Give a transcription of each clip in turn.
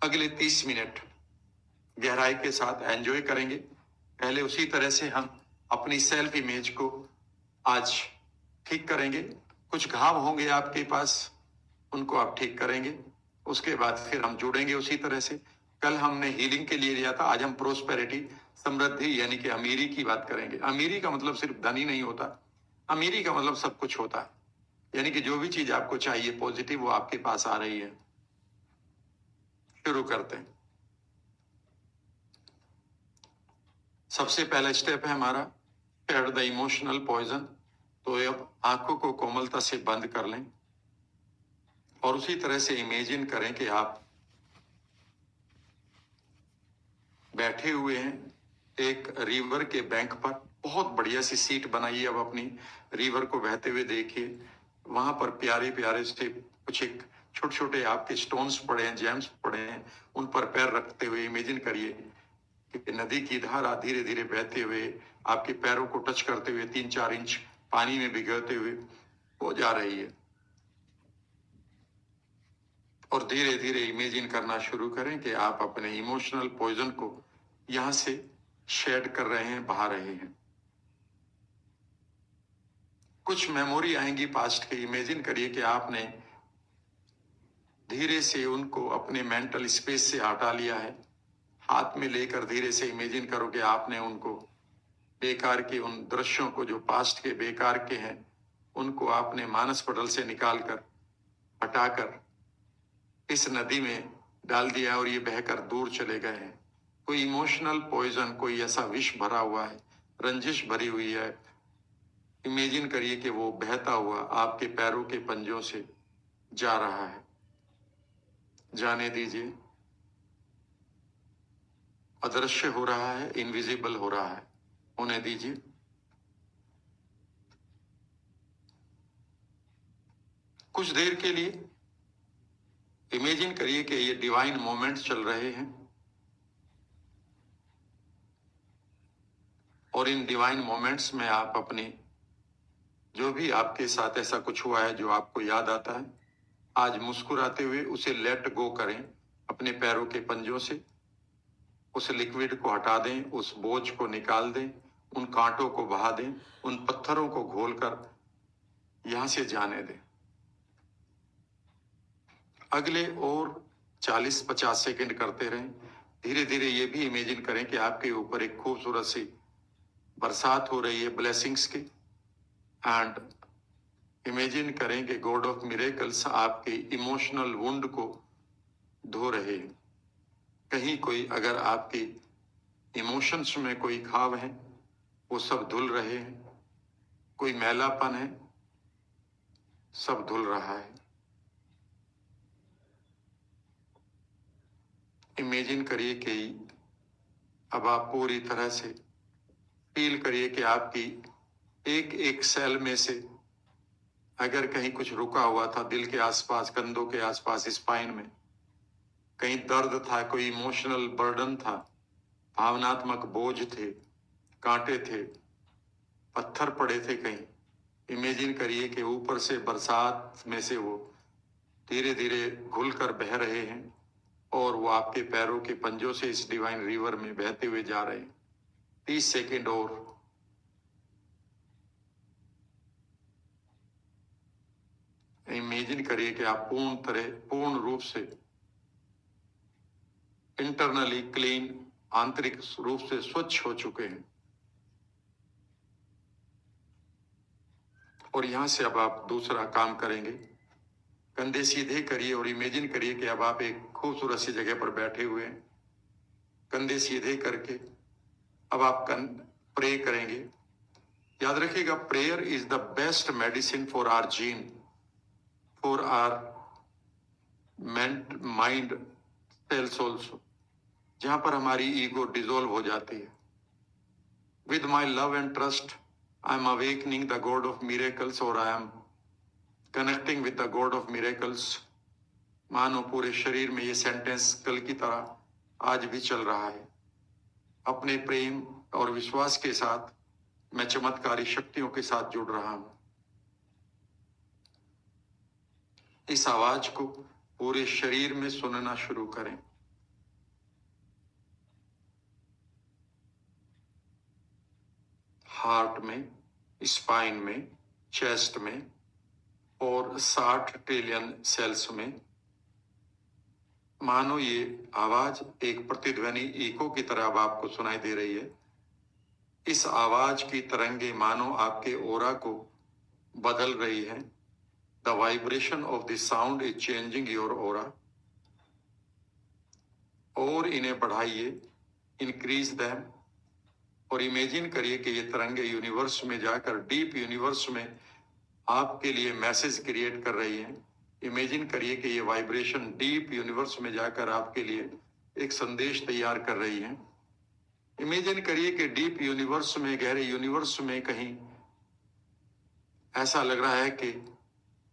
अगले 30 मिनट गहराई के साथ एंजॉय करेंगे। पहले उसी तरह से हम अपनी सेल्फ इमेज को आज ठीक करेंगे। कुछ घाव होंगे आपके पास, उनको आप ठीक करेंगे। उसके बाद फिर हम जुड़ेंगे उसी तरह से। कल हमने हीलिंग के लिए लिया था, आज हम प्रोस्पेरिटी, समृद्धि यानी कि अमीरी की बात करेंगे। अमीरी का मतलब सिर्फ धनी नहीं होता, अमीरी का मतलब सब कुछ होता है। यानी कि जो भी चीज आपको चाहिए पॉजिटिव, वो आपके पास आ रही है। शुरू करते हैं। सबसे पहला स्टेप है हमारा शेड द इमोशनल पॉइजन। तो अब आंखों को कोमलता से बंद कर लें और उसी तरह से इमेजिन करें कि आप बैठे हुए हैं एक रिवर के बैंक पर। बहुत बढ़िया सी सीट बनाइए, अब अपनी रिवर को बहते हुए देखिए। वहां पर प्यारे प्यारे से कुछ एक छोटे छोटे आपके स्टोन्स पड़े हैं, जेम्स पड़े हैं, उन पर पैर रखते हुए इमेजिन करिए कि नदी की धारा धीरे धीरे बहते हुए आपके पैरों को टच करते हुए 3-4 इंच पानी में भिगोते हुए वो जा रही है। और धीरे धीरे इमेजिन करना शुरू करें कि आप अपने इमोशनल पॉइजन को यहां से शेड कर रहे हैं, बहा रहे हैं। कुछ मेमोरी आएंगी पास्ट की। इमेजिन करिए कि आपने धीरे से उनको अपने मेंटल स्पेस से हटा लिया है। हाथ में लेकर धीरे से इमेजिन करो कि आपने उनको बेकार के उन दृश्यों को जो पास्ट के बेकार के हैं, उनको आपने मानस पटल से निकालकर हटाकर इस नदी में डाल दिया और ये बहकर दूर चले गए हैं। कोई इमोशनल पॉइजन, कोई ऐसा विष भरा हुआ है, रंजिश भरी हुई है। इमेजिन करिए कि वो बहता हुआ आपके पैरों के पंजों से जा रहा है। जाने दीजिए। अदृश्य हो रहा है, इनविजिबल हो रहा है, होने दीजिए। कुछ देर के लिए इमेजिन करिए कि ये डिवाइन मोमेंट्स चल रहे हैं और इन डिवाइन मोमेंट्स में आप अपनी जो भी आपके साथ ऐसा कुछ हुआ है जो आपको याद आता है, आज मुस्कुराते हुए उसे लेट गो करें अपने पैरों के पंजों से। उस लिक्विड को हटा दें, उस बोझ को निकाल दें, उन कांटों को बहा दें, उन पत्थरों को घोलकर यहां से जाने दें। अगले और 40-50 सेकंड करते रहें। धीरे धीरे ये भी इमेजिन करें कि आपके ऊपर एक खूबसूरत सी बरसात हो रही है ब्लेसिंग्स की। एंड इमेजिन करें कि गॉड ऑफ मिरेकल्स आपके इमोशनल वुंड को धो रहे हैं। कहीं कोई अगर आपकी इमोशंस में कोई घाव है, वो सब धुल रहे हैं। कोई मैलापन है, सब धुल रहा है। इमेजिन करिए कि अब आप पूरी तरह से फील करिए कि आपकी एक एक सेल में से अगर कहीं कुछ रुका हुआ था, दिल के आसपास, कंधों के आसपास, स्पाइन में कहीं दर्द था, कोई इमोशनल बर्डन था, भावनात्मक बोझ थे, कांटे थे, पत्थर पड़े थे कहीं, इमेजिन करिए कि ऊपर से बरसात में से वो धीरे धीरे घुल कर बह रहे हैं और वो आपके पैरों के पंजों से इस डिवाइन रिवर में बहते हुए जा रहे हैं। 30 सेकेंड और। इमेजिन करिए कि आप पूर्ण रूप से इंटरनली क्लीन, आंतरिक रूप से स्वच्छ हो चुके हैं। और यहां से अब आप दूसरा काम करेंगे। कंधे सीधे करिए और इमेजिन करिए कि अब आप एक खूबसूरत सी जगह पर बैठे हुए हैं। कंधे सीधे करके अब आप प्रे करेंगे। याद रखिएगा, prayer is the best medicine for our gene, for our mind cells also, जहां पर हमारी ईगो डिसॉल्व हो जाती है। With my love and trust I am awakening the God of miracles, और I am connecting with the God of miracles. मानो पूरे शरीर में ये सेंटेंस कल की तरह आज भी चल रहा है। अपने प्रेम और विश्वास के साथ मैं चमत्कारी शक्तियों के साथ जुड़ रहा हूं। इस आवाज को पूरे शरीर में सुनना शुरू करें। हार्ट में, स्पाइन में, चेस्ट में और 60 ट्रिलियन सेल्स में। मानो ये आवाज एक प्रतिध्वनि इको की तरह अब आपको सुनाई दे रही है। इस आवाज की तरंगे मानो आपके ओरा को बदल रही है। The vibration of the sound is changing your aura. और इन्हें बढ़ाइए, इंक्रीज दैम, और इमेजिन करिए कि ये तरंगे यूनिवर्स में जाकर, डीप यूनिवर्स में आपके लिए मैसेज क्रिएट कर रही हैं। इमेजिन करिए कि ये वाइब्रेशन डीप यूनिवर्स में जाकर आपके लिए एक संदेश तैयार कर रही है। इमेजिन करिए कि डीप यूनिवर्स में, गहरे यूनिवर्स में कहीं ऐसा लग रहा है कि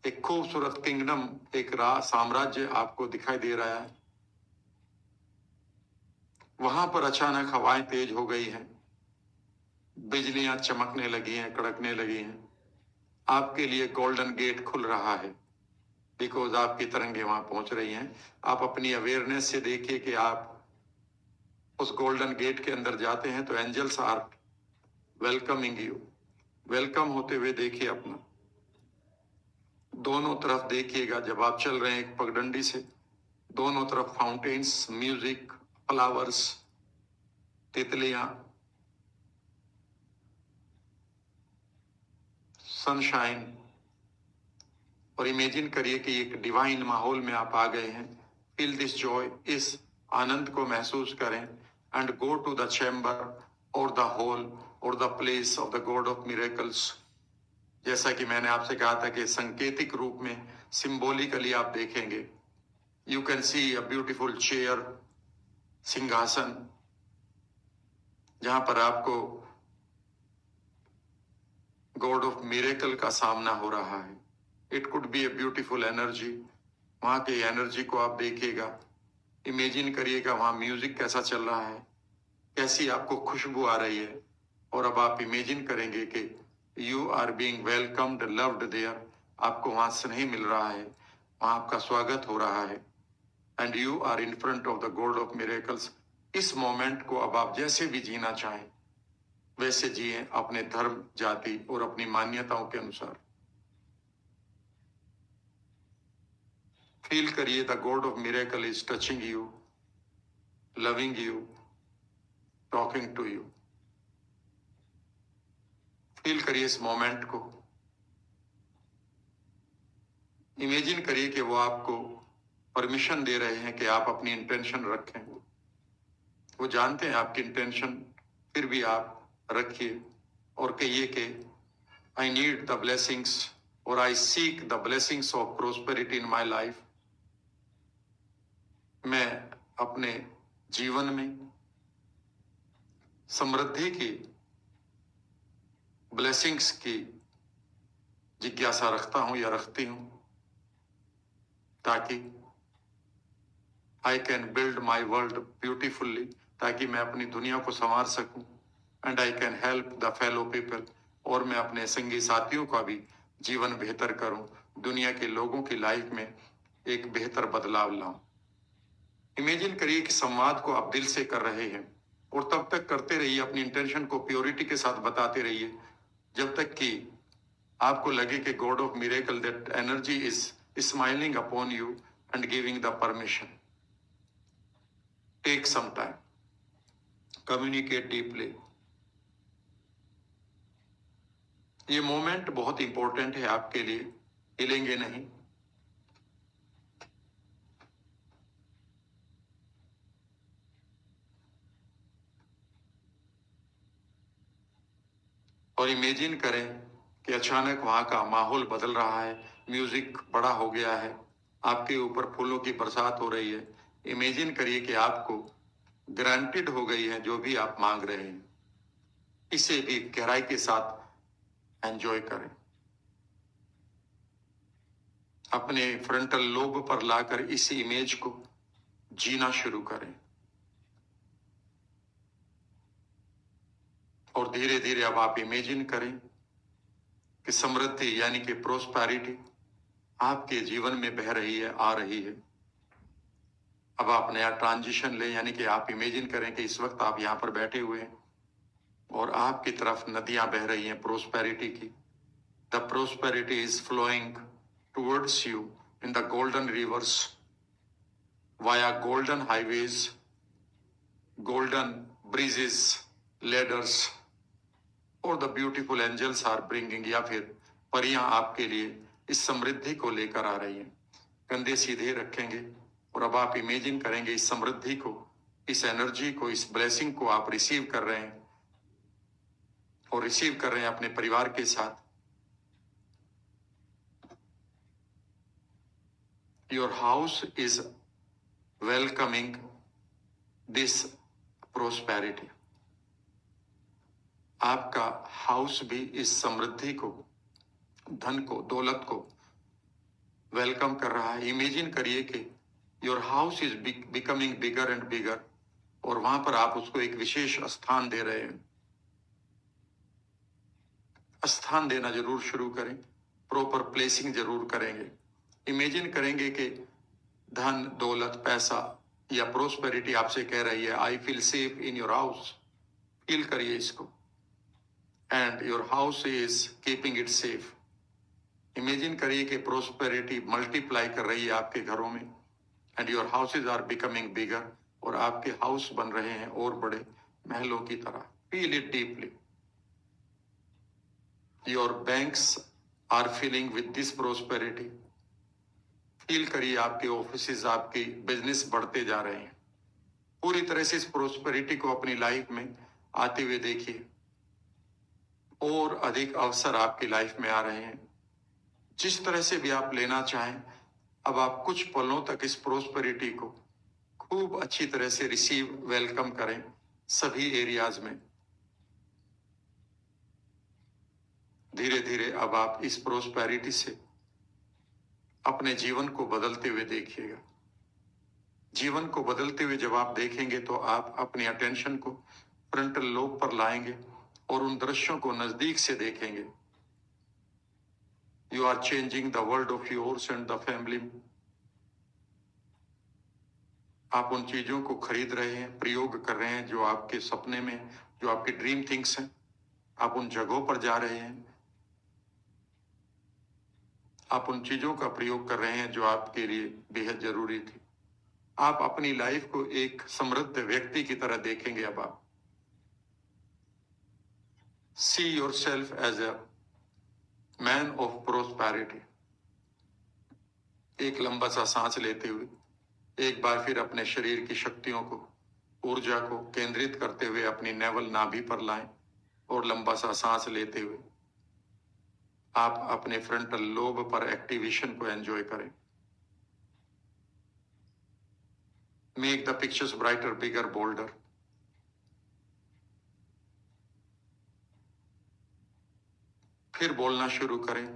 एक खूबसूरत किंगडम, एक साम्राज्य आपको दिखाई दे रहा है। वहां पर अचानक हवाएं तेज हो गई हैं, बिजलियां चमकने लगी हैं, कड़कने लगी हैं। आपके लिए गोल्डन गेट खुल रहा है, बिकॉज आपकी तरंगे वहां पहुंच रही हैं। आप अपनी अवेयरनेस से देखिए कि आप उस गोल्डन गेट के अंदर जाते हैं तो angels are welcoming you. Welcome होते हुए देखिए अपना। दोनों तरफ देखिएगा, जब आप चल रहे हैं एक पगडंडी से, दोनों तरफ फाउंटेन्स, म्यूजिक, फ्लावर्स, तितलियां, सनशाइन। और इमेजिन करिए कि एक डिवाइन माहौल में आप आ गए हैं। फील दिस जॉय, इस आनंद को महसूस करें। And go to the chamber और द हॉल और the place of the God of miracles. जैसा कि मैंने आपसे कहा था कि सांकेतिक रूप में, सिंबॉलिकली आप देखेंगे। You can see a beautiful chair, सिंहासन, जहां पर आपको गॉड ऑफ मिरेकल का सामना हो रहा है। It could be a beautiful energy. वहां की एनर्जी को आप देखिएगा, इमेजिन करिएगा वहां म्यूजिक कैसा चल रहा है, कैसी आपको खुशबू आ रही है। और अब आप इमेजिन करेंगे कि you are being welcomed, loved there. आपको वहां स्नेह मिल रहा है, वहां आपका स्वागत हो रहा है। And you are in front of the God of miracles. इस मोमेंट को अब आप जैसे भी जीना चाहें वैसे जिए, अपने धर्म, जाति और अपनी मान्यताओं के अनुसार। फील करिए the God of miracle is touching you, loving you, talking to you. Feel करिए इस मोमेंट को। इमेजिन करिए कि वो आपको परमिशन दे रहे हैं कि आप अपनी इंटेंशन रखें। वो जानते हैं आपकी इंटेंशन, फिर भी आप रखिए और कहिए कि आई नीड द ब्लेसिंग्स और आई seek the blessings of prosperity in my life. मैं अपने जीवन में समृद्धि की, ब्लेसिंग्स की जिज्ञासा रखता हूं या रखती हूं, ताकि I can build my world beautifully, ताकि मैं अपनी दुनिया को संवार सकूं। And I can help the fellow people, और मैं अपने संगी साथियों का भी जीवन बेहतर करूं, दुनिया के लोगों की लाइफ में एक बेहतर बदलाव लाऊं। इमेजिन करिए कि संवाद को आप दिल से कर रहे हैं, और तब तक करते रहिए, अपनी इंटेंशन को प्योरिटी के साथ बताते रहिए जब तक कि आपको लगे कि God of miracle, that energy is smiling upon you and giving the permission. Take some time, communicate deeply. ये मोमेंट बहुत इंपॉर्टेंट है आपके लिए, हिलेंगे नहीं। और इमेजिन करें कि अचानक वहां का माहौल बदल रहा है, म्यूजिक बड़ा हो गया है, आपके ऊपर फूलों की बरसात हो रही है। इमेजिन करिए कि आपको ग्रांटेड हो गई है जो भी आप मांग रहे हैं। इसे भी गहराई के साथ एंजॉय करें। अपने फ्रंटल लोब पर लाकर इस इमेज को जीना शुरू करें। और धीरे धीरे अब आप इमेजिन करें कि समृद्धि यानी कि प्रोस्पैरिटी आपके जीवन में बह रही है, आ रही है। अब आप नया ट्रांजिशन लें, यानी कि आप इमेजिन करें कि इस वक्त आप यहां पर बैठे हुए हैं और आपकी तरफ नदियां बह रही हैं प्रोस्पेरिटी की। The prosperity is flowing towards you in the golden rivers via golden highways, golden breezes, ladders, और the beautiful angels are bringing, या फिर परियां आपके लिए इस समृद्धि को लेकर आ रही हैं। कंधे सीधे रखेंगे और अब आप इमेजिन करेंगे इस समृद्धि को, इस एनर्जी को, इस ब्लेसिंग को आप रिसीव कर रहे हैं और रिसीव कर रहे हैं अपने परिवार के साथ। Your house is welcoming this prosperity. आपका हाउस भी इस समृद्धि को, धन को, दौलत को वेलकम कर रहा है। इमेजिन करिए कि your house is becoming bigger and bigger, और वहां पर आप उसको एक विशेष स्थान दे रहे हैं। स्थान देना जरूर शुरू करें, प्रॉपर प्लेसिंग जरूर करेंगे। इमेजिन करेंगे कि धन, दौलत, पैसा या प्रोस्पेरिटी आपसे कह रही है I feel safe in your house. Feel करिए इसको, and your house is keeping it safe. Imagine करिए कि प्रोस्पेरिटी मल्टीप्लाई कर रही है आपके घरों में, and your houses are becoming bigger, और आपके हाउस बन रहे हैं और बड़े महलों की तरह। Feel it deeply. Your banks are filling with this prosperity. Feel करिए आपके ऑफिसेज, आपके बिजनेस बढ़ते जा रहे हैं। पूरी तरह से इस प्रोस्पेरिटी को अपनी लाइफ में आते हुए देखिए, और अधिक अवसर आपकी लाइफ में आ रहे हैं। जिस तरह से भी आप लेना चाहें, अब आप कुछ पलों तक इस प्रोस्पेरिटी को खूब अच्छी तरह से रिसीव, वेलकम करें सभी एरियाज में। धीरे धीरे अब आप इस प्रोस्पेरिटी से अपने जीवन को बदलते हुए देखिएगा। जीवन को बदलते हुए जब आप देखेंगे तो आप अपनी अटेंशन को फ्रंटल लोब पर लाएंगे और उन दृश्यों को नजदीक से देखेंगे। You are changing the world of yours and the family. आप उन चीजों को खरीद रहे हैं, प्रयोग कर रहे हैं जो आपके सपने में, जो आपके ड्रीम थिंग्स हैं। आप उन जगहों पर जा रहे हैं, आप उन चीजों का प्रयोग कर रहे हैं जो आपके लिए बेहद जरूरी थी। आप अपनी लाइफ को एक समृद्ध व्यक्ति की तरह देखेंगे। अब आप see yourself as a man of prosperity. एक लंबा सा सांस लेते हुए एक बार फिर अपने शरीर की शक्तियों को, ऊर्जा को केंद्रित करते हुए अपनी नेवल नाभि पर लाएं और लंबा सा सांस लेते हुए आप अपने फ्रंटल लोब पर एक्टिवेशन को एंजॉय करें। Make the pictures brighter, bigger, boulder. फिर बोलना शुरू करें।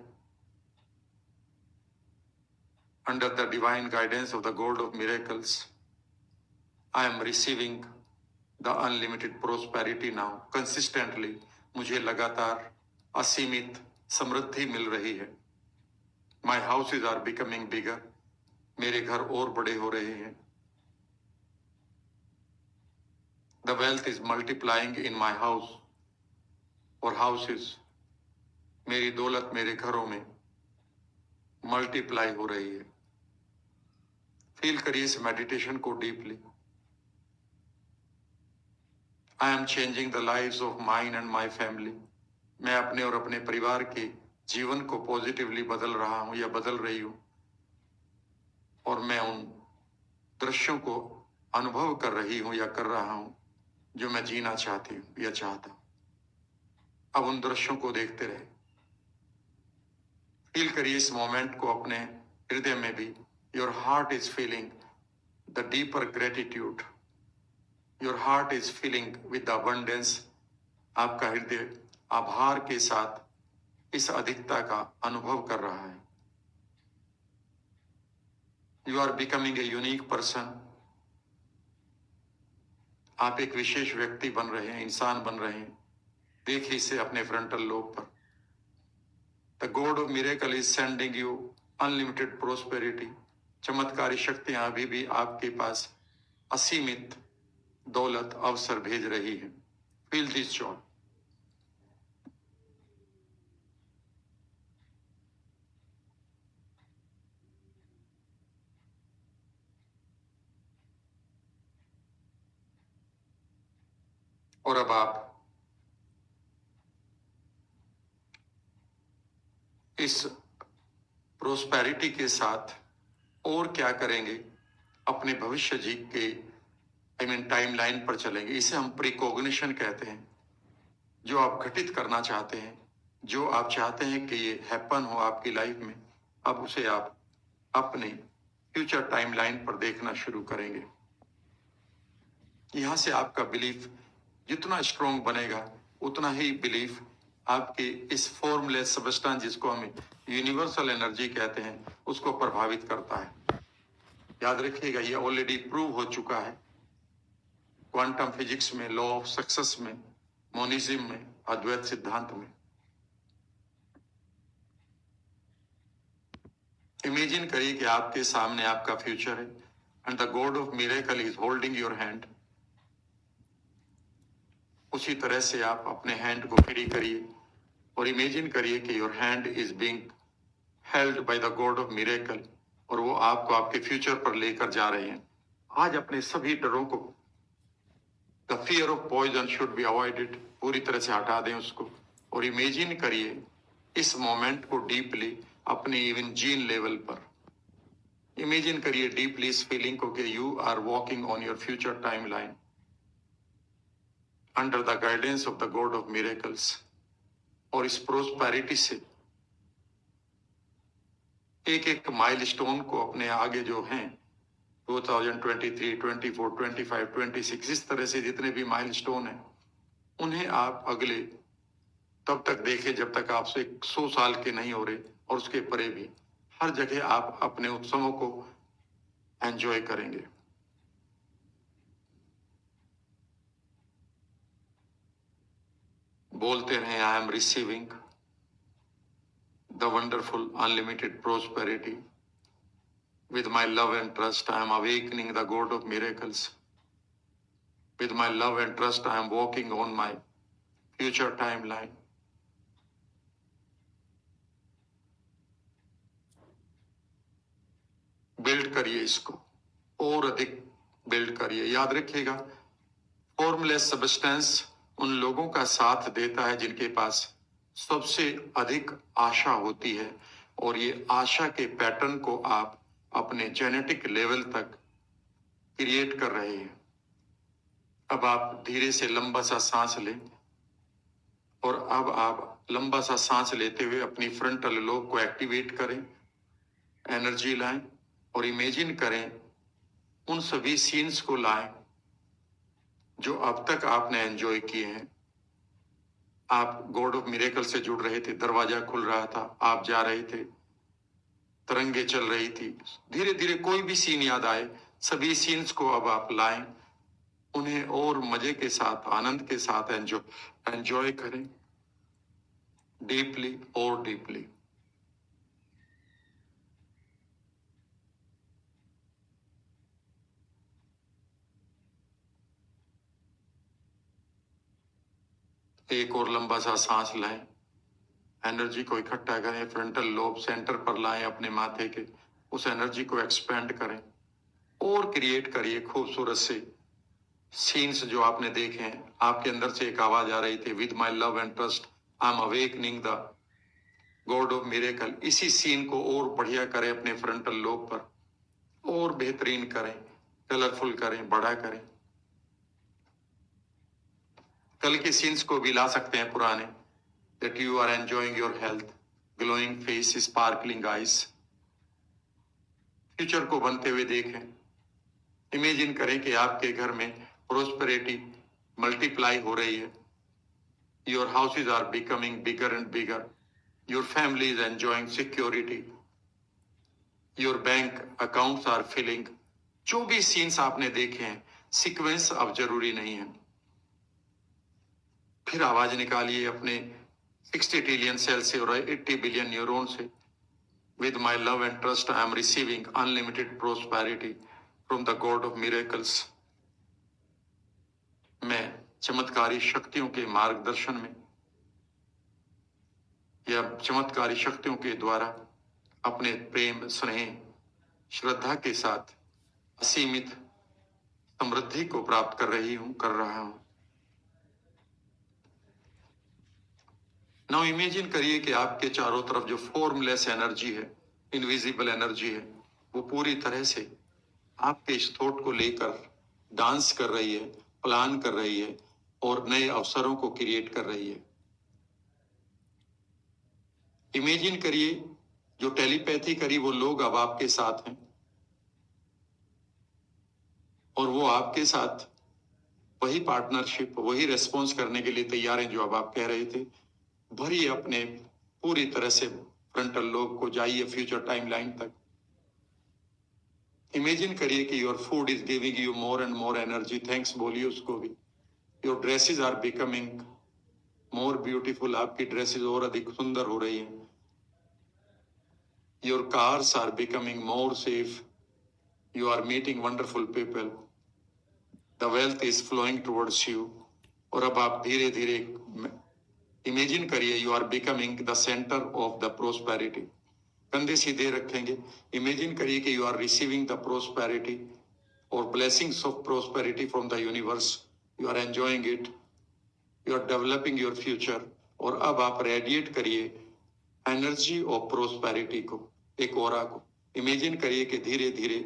Under the divine guidance of the God of miracles, I am receiving the unlimited prosperity now. Consistently, मुझे लगातार असीमित समृद्धि मिल रही है। My houses are becoming bigger. मेरे घर और बड़े हो रहे हैं। The wealth is multiplying in my house or houses. मेरी दौलत मेरे घरों में मल्टीप्लाई हो रही है। फील करिए इस मेडिटेशन को deeply. I am changing the lives of mine and my family. मैं अपने और अपने परिवार के जीवन को पॉजिटिवली बदल रहा हूं या बदल रही हूं, और मैं उन दृश्यों को अनुभव कर रही हूं या कर रहा हूं जो मैं जीना चाहती हूं या चाहता हूं। अब उन दृश्यों को देखते रहे। फील करिए इस मोमेंट को अपने हृदय में भी। Your heart is feeling the deeper gratitude. Your heart is feeling with the abundance. आपका हृदय आभार के साथ इस अधिकता का अनुभव कर रहा है। You are becoming a unique person. आप एक विशेष व्यक्ति बन रहे हैं, इंसान बन रहे हैं। देखिए इसे अपने फ्रंटल लोब पर। The God of miracle is sending you unlimited prosperity. चमत्कारी शक्तियां अभी भी आपके पास असीमित दौलत, अवसर भेज रही है। Feel this Joy. और अब आप इस प्रोस्पेरिटी के साथ और क्या करेंगे, अपने भविष्य जी के टाइमलाइन पर चलेंगे। इसे हम प्रिकॉग्निशन कहते हैं। जो आप घटित करना चाहते हैं, जो आप चाहते हैं कि ये हैपन हो आपकी लाइफ में, अब उसे आप अपने फ्यूचर टाइमलाइन पर देखना शुरू करेंगे। यहां से आपका बिलीफ जितना स्ट्रॉन्ग बनेगा, उतना ही बिलीफ आपके इस फॉर्मलेस सबस्टेंस, जिसको हम यूनिवर्सल एनर्जी कहते हैं, उसको प्रभावित करता है। याद रखिएगा, ये ऑलरेडी प्रूव हो चुका है क्वांटम फिजिक्स में, लॉ ऑफ सक्सेस में, मोनिज्म में, अद्वैत सिद्धांत में। इमेजिन करिए कि आपके सामने आपका फ्यूचर है and the God of miracle is holding your hand. उसी तरह से आप अपने हैंड को फ्री करिए और इमेजिन करिए कि your hand is being held by the God of miracle, और वो आपको आपके फ्यूचर पर लेकर जा रहे हैं। आज अपने सभी डरों को, the fear of poison should be avoided, पूरी तरह से हटा दें उसको, और इमेजिन करिए इस मोमेंट को डीपली अपने इवन जीन लेवल पर। इमेजिन करिए डीपली इस फीलिंग को कि you are walking on your future timeline under the guidance of the God of miracles. और इस प्रोस्पेरिटी से एक एक माइलस्टोन को अपने आगे जो हैं 2023, 24, 25, 26, इस तरह से जितने भी माइलस्टोन हैं, उन्हें आप अगले तब तक देखें जब तक आपसे 100 साल के नहीं हो रहे, और उसके परे भी हर जगह आप अपने उत्सवों को एंजॉय करेंगे। बोलते रहे, I am receiving the wonderful unlimited prosperity with my love and trust. I am awakening the God of miracles. With my love and trust, I am walking on my future timeline. Build करिए इसको, और अधिक build करिए। याद रखिएगा, formless substance उन लोगों का साथ देता है जिनके पास सबसे अधिक आशा होती है, और ये आशा के पैटर्न को आप अपने जेनेटिक लेवल तक क्रिएट कर रहे हैं। अब आप धीरे से लंबा सा सांस लें, और अब आप लंबा सा सांस लेते हुए अपनी फ्रंटल लोब को एक्टिवेट करें, एनर्जी लाएं, और इमेजिन करें उन सभी सीन्स को लाएं जो अब तक आपने एंजॉय किए हैं। आप गॉड ऑफ मिरेकल से जुड़ रहे थे, दरवाजा खुल रहा था, आप जा रहे थे, तरंगे चल रही थी। धीरे धीरे कोई भी सीन याद आए, सभी सीन्स को अब आप लाएं, उन्हें और मजे के साथ, आनंद के साथ एंजॉय करें, डीपली और डीपली। एक और लंबा सा सांस लें, एनर्जी को इकट्ठा करें, फ्रंटल लोब सेंटर पर लाएं अपने माथे के, उस एनर्जी को एक्सपेंड करें और क्रिएट करिए खूबसूरत से सीन्स जो आपने देखे हैं। आपके अंदर से एक आवाज आ रही थी, with my love and trust I am awakening the God of miracle. इसी सीन को और बढ़िया करें अपने फ्रंटल लोब पर, और बेहतरीन करें, कलरफुल करें, बड़ा करें। कल के सीन्स को भी ला सकते हैं पुराने, that you are enjoying your health, glowing face, sparkling eyes. Future को बनते हुए देखें। इमेजिन करें कि आपके घर में प्रोस्पेरिटी मल्टीप्लाई हो रही है। Your houses are becoming bigger and bigger. Your family is enjoying security. Your bank accounts are filling. जो भी सीन्स आपने देखे हैं, सीक्वेंस अब जरूरी नहीं है। फिर आवाज निकालिए अपने 60 ट्रिलियन सेल से और 80 बिलियन न्यूरॉन से, with my love and trust I am receiving unlimited prosperity from the God of miracles. मैं चमत्कारी शक्तियों के मार्गदर्शन में या चमत्कारी शक्तियों के द्वारा अपने प्रेम, स्नेह, श्रद्धा के साथ असीमित समृद्धि को प्राप्त कर रहा हूं। नाउ इमेजिन करिए कि आपके चारों तरफ जो फॉर्मलेस एनर्जी है, इनविजिबल एनर्जी है, वो पूरी तरह से आपके इस थॉट को लेकर डांस कर रही है, प्लान कर रही है और नए अवसरों को क्रिएट कर रही है। इमेजिन करिए जो टेलीपैथी करी वो लोग अब आपके साथ हैं और वो आपके साथ वही पार्टनरशिप, वही रेस्पॉन्स करने के लिए तैयार हैं जो अब आप कह रहे थे। भरिए अपने पूरी तरह से फ्रंटल लोब को, जाइए फ्यूचर टाइमलाइन तक। इमेजिन करिए कि your food is giving you more and more energy, thanks बोलिए उसको भी। Your dresses are becoming more beautiful, आपकी ड्रेसेस और अधिक सुंदर हो रही हैं। Your cars are becoming more safe, you are meeting wonderful people, the wealth is flowing towards you. और अब आप धीरे धीरे इमेजिन करिए you are becoming the centre of the prosperity. कंधे सीधे रखेंगे। इमेजिन करिए कि you are receiving the prosperity और blessings of prosperity from the universe. You are enjoying it, you are developing your future. और अब आप रेडिएट करिए एनर्जी ऑफ प्रोस्पेरिटी को, एक ऑरा को। इमेजिन करिए कि धीरे धीरे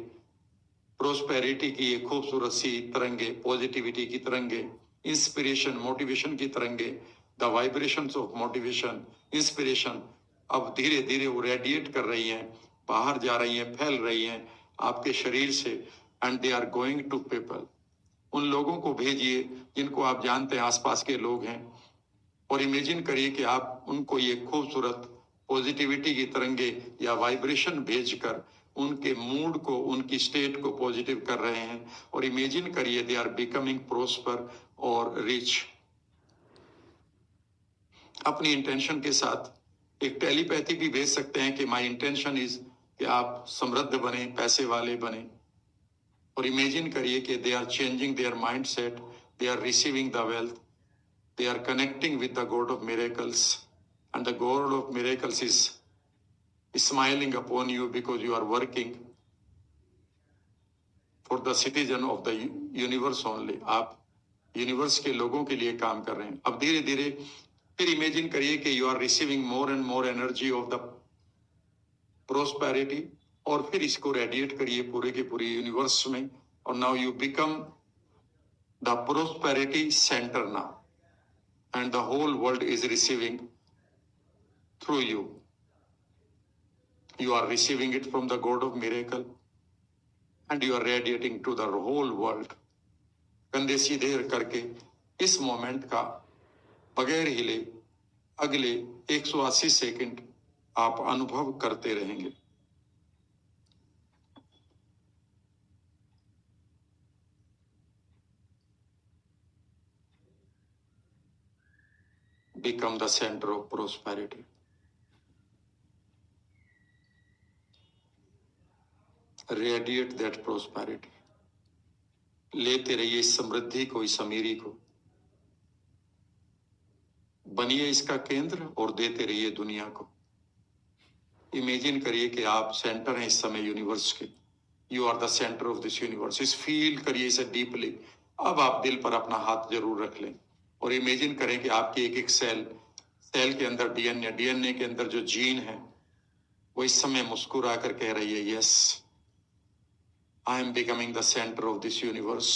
प्रोस्पेरिटी की ये खूबसूरत सी तरंगे, पॉजिटिविटी की तरंगे, इंस्पिरेशन, मोटिवेशन की तरंगे, the vibrations of motivation, inspiration अब धीरे धीरे वो रेडिएट कर रही हैं, बाहर जा रही हैं, फैल रही हैं आपके शरीर से। And they are going to people, उन लोगों को भेजिए जिनको आप जानते हैं, आसपास के लोग हैं। और इमेजिन करिए कि आप उनको ये खूबसूरत पॉजिटिविटी की तरंगे या वाइब्रेशन भेजकर उनके मूड को, उनकी स्टेट को पॉजिटिव कर रहे हैं। और इमेजिन करिए दे आर बिकमिंग प्रोस्पर और रिच। अपनी इंटेंशन के साथ एक टेलीपैथी भी भेज सकते हैं कि माई इंटेंशन इज कि आप समृद्ध बने, पैसे वाले बने। और इमेजिन करिए कि they are changing their mindset, they are receiving the wealth, they are connecting with the God of miracles, and the God of miracles is smiling upon you because you are working for the citizen of the universe only. आप universe के लोगों के लिए काम कर रहे हैं। अब धीरे धीरे फिर इमेजिन करिए कि you are receiving more and more energy of the prosperity, और फिर इसको रेडिएट करिए पूरे के पूरे यूनिवर्स में। और now you become the prosperity centre now, and the whole world is receiving through you. You are receiving it from the God of miracle and you are radiating to the whole world. कंधे सीधे करके इस moment का बगैर हिले अगले 180 second आप अनुभव करते रहेंगे। Become the center of prosperity. Radiate that prosperity. लेते रहिए इस समृद्धि को, इस अमीरी को। बनिए इसका केंद्र और देते रहिए दुनिया को। इमेजिन करिए कि आप सेंटर हैं इस समय यूनिवर्स के। You are the centre of this universe. इस फील करिए इसे डीपली। अब आप दिल पर अपना हाथ जरूर रख लें और इमेजिन करें कि आपकी एक एक सेल के अंदर डीएनए, डीएनए के अंदर जो जीन है वो इस समय मुस्कुरा कर कह रही है, yes, I am becoming the centre of this universe,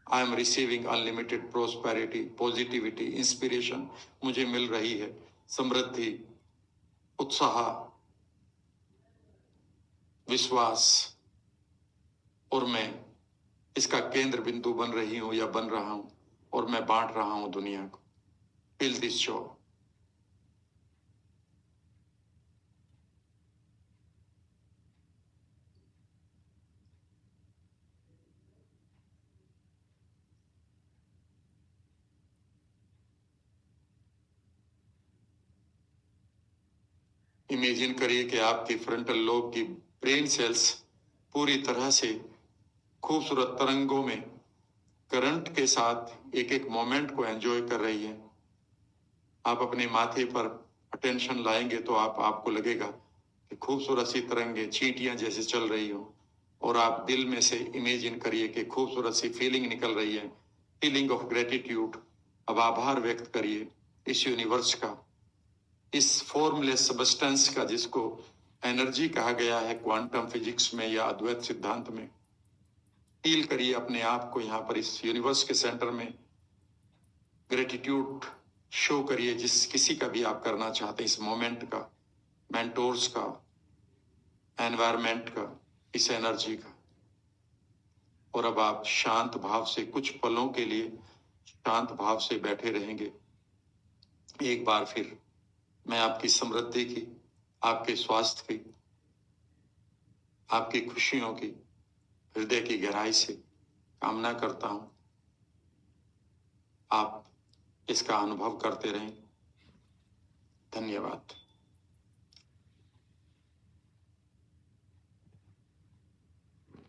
I am receiving unlimited prosperity, positivity, inspiration मुझे मिल रही है, समृद्धि, उत्साह, विश्वास, और मैं इसका केंद्र बिंदु बन रही हूं या बन रहा हूं और मैं बांट रहा हूं दुनिया को। Feel this Joy. इमेजिन करिए कि आपकी फ्रंटल लोब की ब्रेन सेल्स पूरी तरह से खूबसूरत तरंगों में करंट के साथ एक एक मोमेंट को एंजॉय कर रही है। आप अपने माथे पर अटेंशन लाएंगे तो आपको लगेगा कि खूबसूरत सी तरंगे चींटियां जैसे चल रही हो, और आप दिल में से इमेजिन करिए कि खूबसूरत सी फीलिंग निकल रही है, फीलिंग ऑफ ग्रेटिट्यूड। अब आभार व्यक्त करिए इस यूनिवर्स का इस फॉर्मलेस सबस्टेंस का, जिसको एनर्जी कहा गया है क्वांटम फिजिक्स में या अद्वैत सिद्धांत में, फील करिए अपने आप को यहाँ पर इस यूनिवर्स के सेंटर में। ग्रेटिट्यूड शो करिए जिस किसी का भी आप करना चाहते हैं, इस मोमेंट का, मेंटोर्स का, एनवायरमेंट का, इस एनर्जी का। और अब आप शांत भाव से कुछ पलों के लिए शांत भाव से बैठे रहेंगे। एक बार फिर मैं आपकी समृद्धि की, आपके स्वास्थ्य की, आपकी खुशियों की हृदय की गहराई से कामना करता हूं। आप इसका अनुभव करते रहें। धन्यवाद।